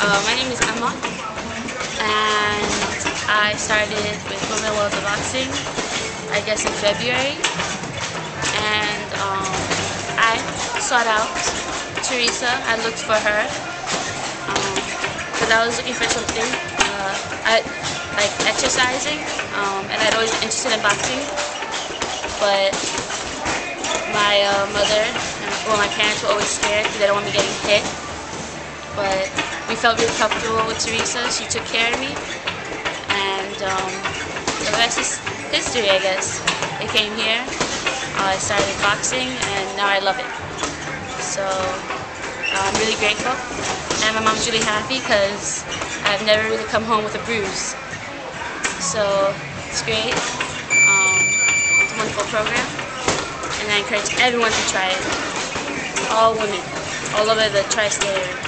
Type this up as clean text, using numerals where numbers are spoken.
My name is Emma, and I started with Women World of Boxing, I guess in February, and I sought out Teresa. I looked for her because I was looking for something. I like exercising, and I'd always been interested in boxing, but my mother and my parents were always scared because they don't want me getting hit. But we felt really comfortable with Teresa. She took care of me, and the rest is history, I guess. I came here, I started boxing, and now I love it. So I'm really grateful, and my mom's really happy because I've never really come home with a bruise. So it's great. It's a wonderful program, and I encourage everyone to try it. All women, all over the tri-state area.